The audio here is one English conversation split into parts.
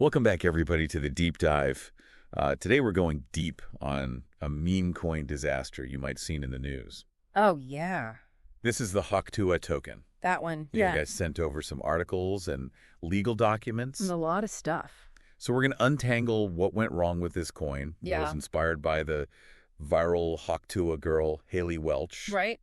Welcome back, everybody, to the deep dive. Today we're going deep on a meme coin disaster you might have seen in the news. Oh, yeah. This is the Tuah token. That one. You guys sent over some articles and legal documents. And a lot of stuff. So we're going to untangle what went wrong with this coin. Yeah. It was inspired by the viral Tuah girl, Haley Welch. Right.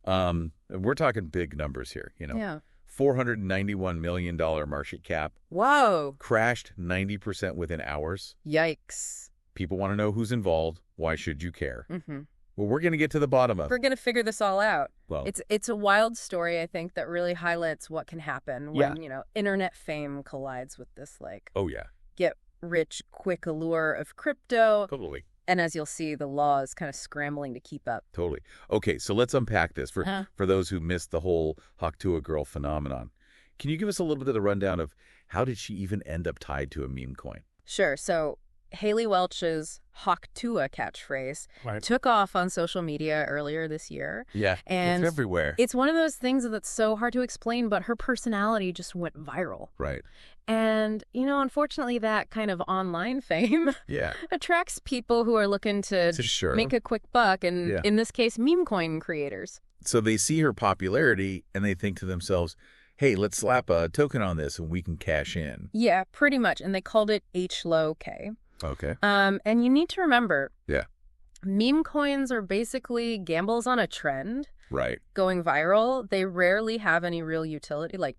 We're talking big numbers here, Yeah. $491 million market cap. Whoa. Crashed 90% within hours. Yikes. People want to know who's involved. Why should you care? Mm-hmm. Well, we're going to get to the bottom of it. We're going to figure this all out. Well, It's a wild story, I think, that really highlights what can happen when, internet fame collides with this, oh, yeah. get rich quick allure of crypto. Totally. And as you'll see, the law is kind of scrambling to keep up. Totally. Okay, so let's unpack this for those who missed the whole Tuah girl phenomenon. Can you give us a little bit of the rundown of how did she even end up tied to a meme coin? Sure. So Haley Welch's Tuah catchphrase Right. took off on social media earlier this year. Yeah, and it's everywhere. It's one of those things that's so hard to explain, but her personality just went viral. Right. And, unfortunately, that kind of online fame attracts people who are looking to make a quick buck, and in this case, meme coin creators. So they see her popularity, and they think to themselves, hey, let's slap a token on this, and we can cash in. Yeah, pretty much. And they called it HLOK. Okay. And you need to remember, Yeah. meme coins are basically gambles on a trend. Right. Going viral. They rarely have any real utility, like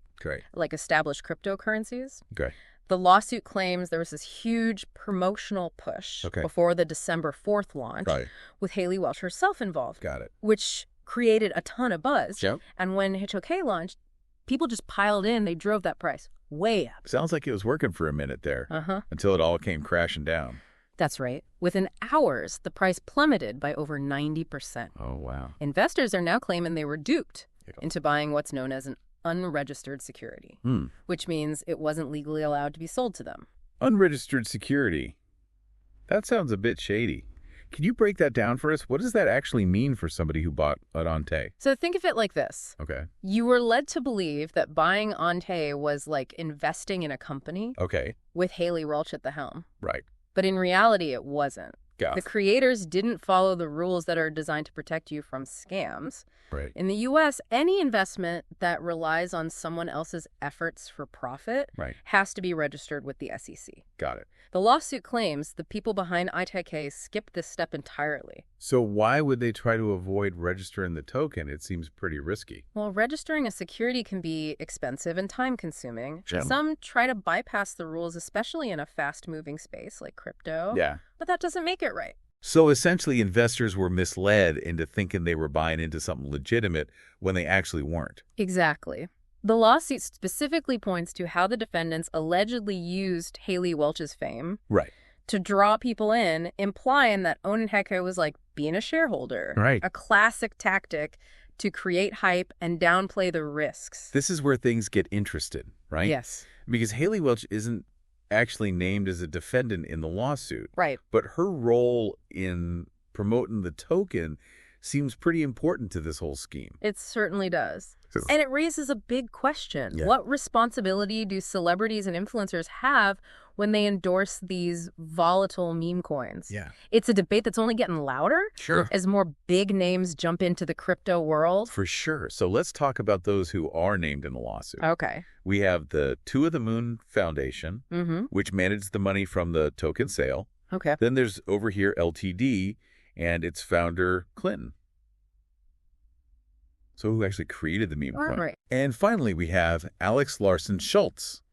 established cryptocurrencies. Okay. The lawsuit claims there was this huge promotional push before the December 4th launch with Haley Welch herself involved. Got it. Which created a ton of buzz. Yep. And when HOK launched, people just piled in. They drove that price way up. Sounds like it was working for a minute there until it all came crashing down. That's right. Within hours, the price plummeted by over 90%. Oh, wow. Investors are now claiming they were duped into buying what's known as an unregistered security, which means it wasn't legally allowed to be sold to them. Unregistered security. That sounds a bit shady. Can you break that down for us? What does that actually mean for somebody who bought an Ante? So think of it like this. Okay. You were led to believe that buying Ante was like investing in a company with Haley Welch at the helm. Right. But in reality, it wasn't. Got it. The creators didn't follow the rules that are designed to protect you from scams. Right. In the U.S., any investment that relies on someone else's efforts for profit has to be registered with the SEC. Got it. The lawsuit claims the people behind ITK skipped this step entirely. So why would they try to avoid registering the token? It seems pretty risky. Well, registering a security can be expensive and time-consuming. Sure. Some try to bypass the rules, especially in a fast-moving space like crypto. Yeah. But that doesn't make it right. So essentially, investors were misled into thinking they were buying into something legitimate when they actually weren't. Exactly. The lawsuit specifically points to how the defendants allegedly used Haley Welch's fame to draw people in, implying that owning Hecke was like being a shareholder. Right. A classic tactic to create hype and downplay the risks. This is where things get interested, right? Yes. Because Haley Welch isn't actually named as a defendant in the lawsuit. Right. But her role in promoting the token seems pretty important to this whole scheme. It certainly does. And it raises a big question. Yeah. What responsibility do celebrities and influencers have when they endorse these volatile meme coins? Yeah. It's a debate that's only getting louder as more big names jump into the crypto world. For sure. So let's talk about those who are named in the lawsuit. Okay. We have the To the Moon Foundation, which managed the money from the token sale. Okay. Then there's Over Here LTD and its founder, Clinton. So who actually created the meme coin? Right. And finally, we have Alex Larson Schultz,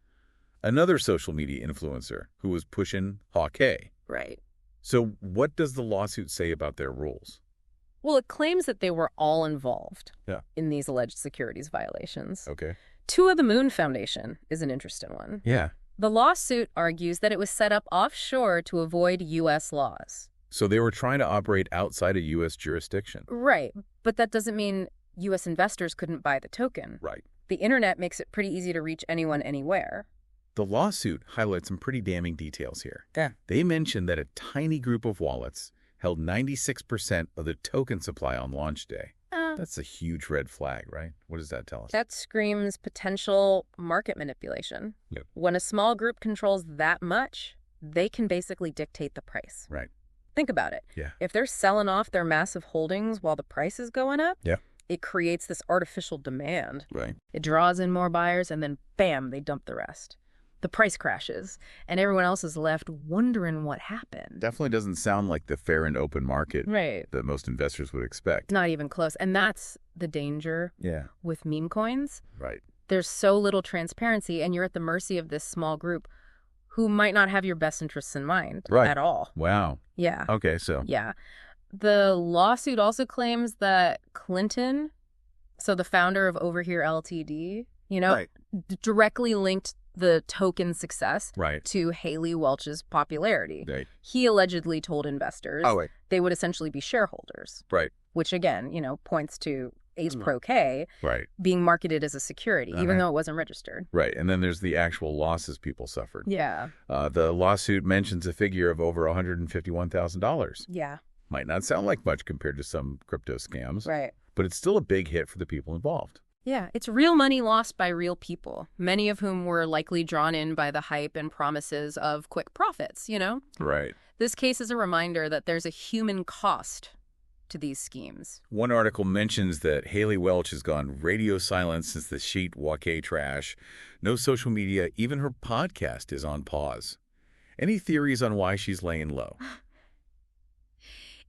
another social media influencer who was pushing Hawk-A. Right. So what does the lawsuit say about their rules? Well, it claims that they were all involved in these alleged securities violations. Okay. To the Moon Foundation is an interesting one. Yeah. The lawsuit argues that it was set up offshore to avoid U.S. laws. So they were trying to operate outside a U.S. jurisdiction. Right. But that doesn't mean U.S. investors couldn't buy the token. Right. The internet makes it pretty easy to reach anyone anywhere. The lawsuit highlights some pretty damning details here. Yeah. They mentioned that a tiny group of wallets held 96% of the token supply on launch day. Yeah. That's a huge red flag, right? What does that tell us? That screams potential market manipulation. Yep. When a small group controls that much, they can basically dictate the price. Right. Think about it. Yeah. If they're selling off their massive holdings while the price is going up, yeah, it creates this artificial demand. Right. It draws in more buyers, and then, bam, they dump the rest. The price crashes, and everyone else is left wondering what happened. Definitely doesn't sound like the fair and open market that most investors would expect. Not even close. And that's the danger with meme coins. Right. There's so little transparency, and you're at the mercy of this small group who might not have your best interests in mind at all. Wow. Yeah. Okay, so. Yeah. The lawsuit also claims that Clinton, so the founder of Over Here Ltd., directly linked the token's success to Haley Welch's popularity. Right. He allegedly told investors they would essentially be shareholders. Right. Which, again, points to Ace Pro K being marketed as a security, even though it wasn't registered. Right. And then there's the actual losses people suffered. Yeah. The lawsuit mentions a figure of over $151,000. Yeah. Might not sound like much compared to some crypto scams. Right. But it's still a big hit for the people involved. Yeah, it's real money lost by real people, many of whom were likely drawn in by the hype and promises of quick profits, Right. This case is a reminder that there's a human cost to these schemes. One article mentions that Haley Welch has gone radio silent since the SHIB Wake trash. No social media, even her podcast is on pause. Any theories on why she's laying low?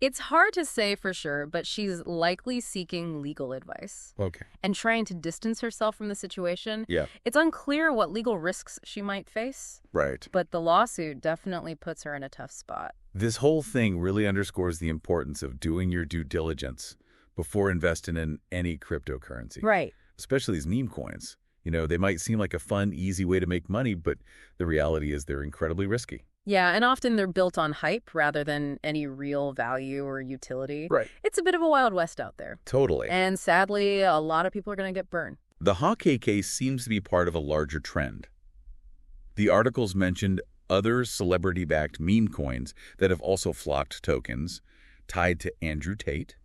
It's hard to say for sure, but she's likely seeking legal advice. Okay. And trying to distance herself from the situation. Yeah. It's unclear what legal risks she might face. Right. But the lawsuit definitely puts her in a tough spot. This whole thing really underscores the importance of doing your due diligence before investing in any cryptocurrency. Right. Especially these meme coins. They might seem like a fun, easy way to make money, but the reality is they're incredibly risky. Yeah, and often they're built on hype rather than any real value or utility. Right. It's a bit of a Wild West out there. Totally. And sadly, a lot of people are going to get burned. The Hawkeye case seems to be part of a larger trend. The articles mentioned other celebrity-backed meme coins that have also flocked tokens tied to Andrew Tate,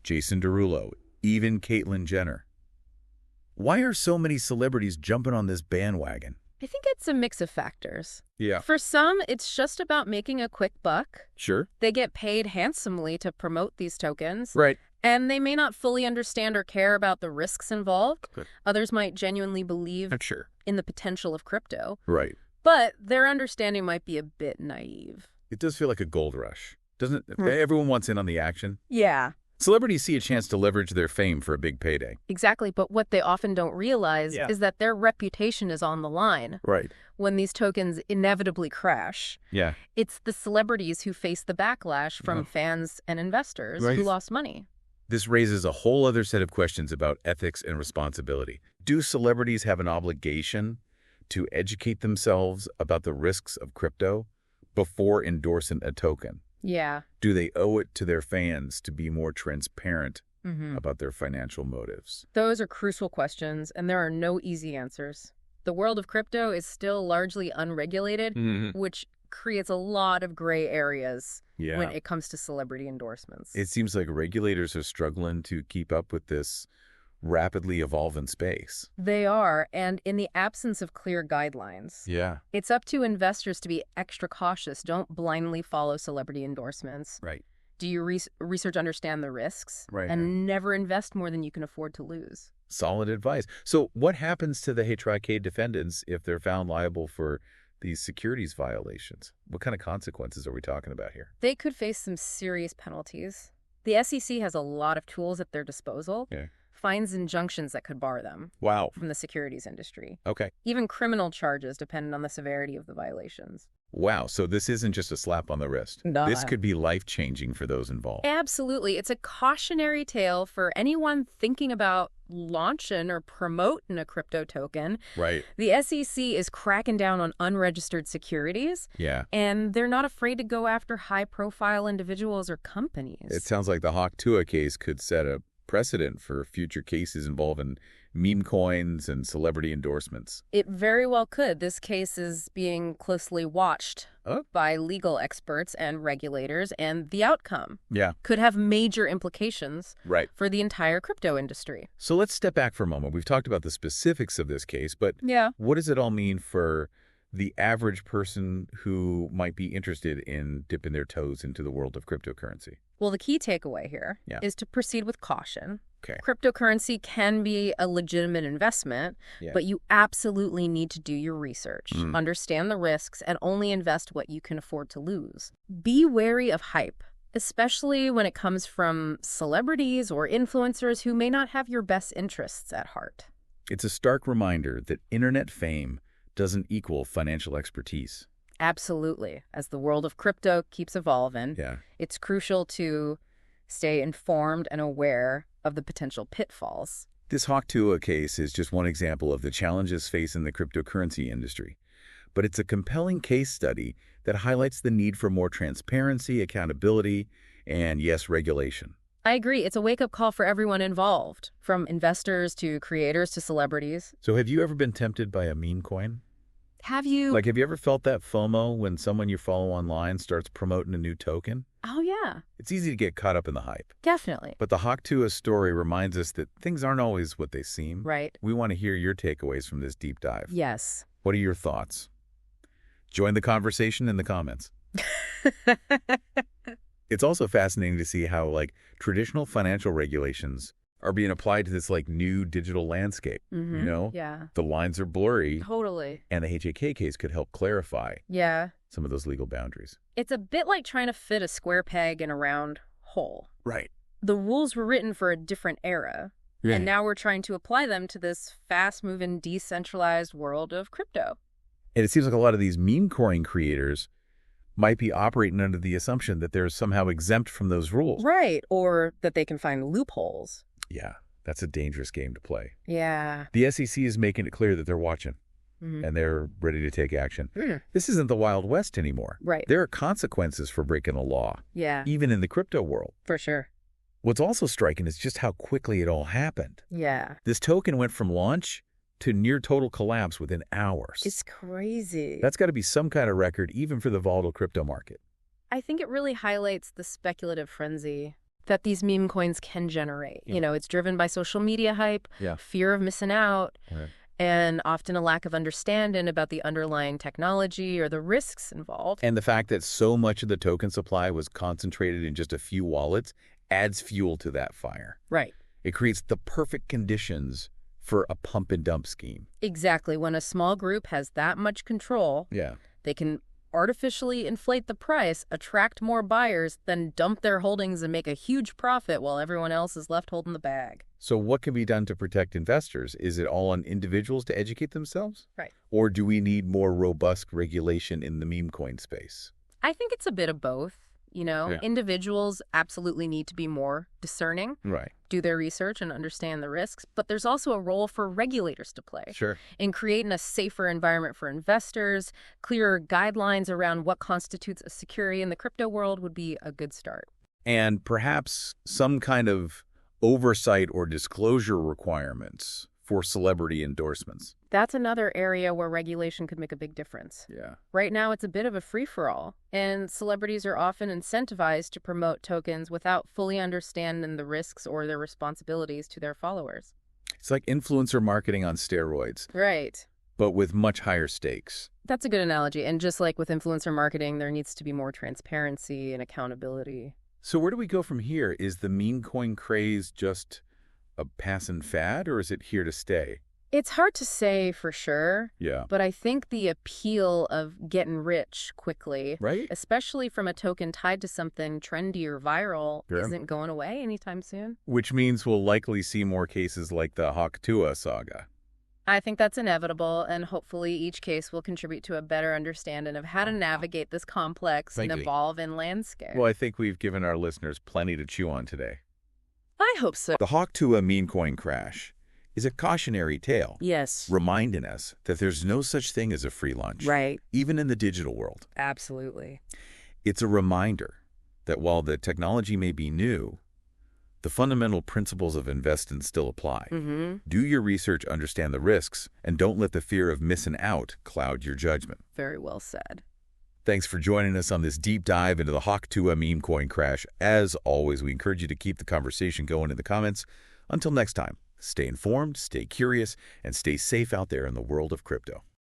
Jason Derulo, even Caitlyn Jenner. Why are so many celebrities jumping on this bandwagon? I think it's a mix of factors. Yeah. For some, it's just about making a quick buck. Sure. They get paid handsomely to promote these tokens. Right. And they may not fully understand or care about the risks involved. Good. Others might genuinely believe in the potential of crypto. Right. But their understanding might be a bit naive. It does feel like a gold rush, doesn't it? Everyone wants in on the action. Yeah. Celebrities see a chance to leverage their fame for a big payday. Exactly, but what they often don't realize is that their reputation is on the line. Right. When these tokens inevitably crash. Yeah. It's the celebrities who face the backlash from fans and investors who lost money. This raises a whole other set of questions about ethics and responsibility. Do celebrities have an obligation to educate themselves about the risks of crypto before endorsing a token? Yeah. Do they owe it to their fans to be more transparent about their financial motives? Those are crucial questions, and there are no easy answers. The world of crypto is still largely unregulated, which creates a lot of gray areas when it comes to celebrity endorsements. It seems like regulators are struggling to keep up with this rapidly evolving space. They are, and in the absence of clear guidelines, it's up to investors to be extra cautious. Don't blindly follow celebrity endorsements. Right. Do you research, understand the risks, and never invest more than you can afford to lose. Solid advice. So what happens to the HYK defendants if they're found liable for these securities violations? What kind of consequences are we talking about here? They could face some serious penalties. The SEC has a lot of tools at their disposal. Fines, injunctions that could bar them from the securities industry. Okay. Even criminal charges depending on the severity of the violations. Wow. So this isn't just a slap on the wrist. No. This could be life-changing for those involved. Absolutely. It's a cautionary tale for anyone thinking about launching or promoting a crypto token. Right. The SEC is cracking down on unregistered securities. Yeah. And they're not afraid to go after high-profile individuals or companies. It sounds like the Tuah case could set a precedent for future cases involving meme coins and celebrity endorsements. It very well could. This case is being closely watched by legal experts and regulators, and the outcome could have major implications for the entire crypto industry. So let's step back for a moment. We've talked about the specifics of this case, but what does it all mean for the average person who might be interested in dipping their toes into the world of cryptocurrency? Well, the key takeaway here is to proceed with caution. Okay. Cryptocurrency can be a legitimate investment, but you absolutely need to do your research, understand the risks, and only invest what you can afford to lose. Be wary of hype, especially when it comes from celebrities or influencers who may not have your best interests at heart. It's a stark reminder that internet fame doesn't equal financial expertise. Absolutely. As the world of crypto keeps evolving, it's crucial to stay informed and aware of the potential pitfalls. This Tuah case is just one example of the challenges facing the cryptocurrency industry. But it's a compelling case study that highlights the need for more transparency, accountability, and, yes, regulation. I agree. It's a wake-up call for everyone involved, from investors to creators to celebrities. So have you ever been tempted by a meme coin? Have you? Like, have you ever felt that FOMO when someone you follow online starts promoting a new token? Oh, yeah. It's easy to get caught up in the hype. Definitely. But the Tuah story reminds us that things aren't always what they seem. Right. We want to hear your takeaways from this deep dive. Yes. What are your thoughts? Join the conversation in the comments. It's also fascinating to see how, traditional financial regulations are being applied to this, new digital landscape, you know? Yeah. The lines are blurry. Totally. And the HAK case could help clarify some of those legal boundaries. It's a bit like trying to fit a square peg in a round hole. Right. The rules were written for a different era, and now we're trying to apply them to this fast-moving, decentralized world of crypto. And it seems like a lot of these meme coin creators might be operating under the assumption that they're somehow exempt from those rules. Right, or that they can find loopholes. Yeah, that's a dangerous game to play. Yeah. The SEC is making it clear that they're watching, and they're ready to take action. This isn't the Wild West anymore. Right. There are consequences for breaking the law, even in the crypto world. For sure. What's also striking is just how quickly it all happened. Yeah. This token went from launch to near total collapse within hours. It's crazy. That's got to be some kind of record, even for the volatile crypto market. I think it really highlights the speculative frenzy that these meme coins can generate. You know, it's driven by social media hype, fear of missing out, and often a lack of understanding about the underlying technology or the risks involved. And the fact that so much of the token supply was concentrated in just a few wallets adds fuel to that fire. Right. It creates the perfect conditions for a pump and dump scheme. Exactly. When a small group has that much control, they can artificially inflate the price, attract more buyers, then dump their holdings and make a huge profit while everyone else is left holding the bag. So what can be done to protect investors? Is it all on individuals to educate themselves? Right. Or do we need more robust regulation in the meme coin space? I think it's a bit of both. You know, individuals absolutely need to be more discerning, do their research and understand the risks. But there's also a role for regulators to play in creating a safer environment for investors. Clearer guidelines around what constitutes a security in the crypto world would be a good start. And perhaps some kind of oversight or disclosure requirements for celebrity endorsements. That's another area where regulation could make a big difference. Yeah. Right now, it's a bit of a free-for-all, and celebrities are often incentivized to promote tokens without fully understanding the risks or their responsibilities to their followers. It's like influencer marketing on steroids. Right. But with much higher stakes. That's a good analogy. And just like with influencer marketing, there needs to be more transparency and accountability. So where do we go from here? Is the meme coin craze just a passing fad, or is it here to stay? It's hard to say for sure. Yeah. But I think the appeal of getting rich quickly, especially from a token tied to something trendy or viral, isn't going away anytime soon. Which means we'll likely see more cases like the Tuah saga. I think that's inevitable, and hopefully each case will contribute to a better understanding of how to navigate this complex and evolving landscape. Well, I think we've given our listeners plenty to chew on today. I hope so. The Tuah meme coin crash is a cautionary tale. Yes. Reminding us that there's no such thing as a free lunch. Right. Even in the digital world. Absolutely. It's a reminder that while the technology may be new, the fundamental principles of investing still apply. Do your research, understand the risks, and don't let the fear of missing out cloud your judgment. Very well said. Thanks for joining us on this deep dive into the Tuah meme coin crash. As always, we encourage you to keep the conversation going in the comments. Until next time, stay informed, stay curious, and stay safe out there in the world of crypto.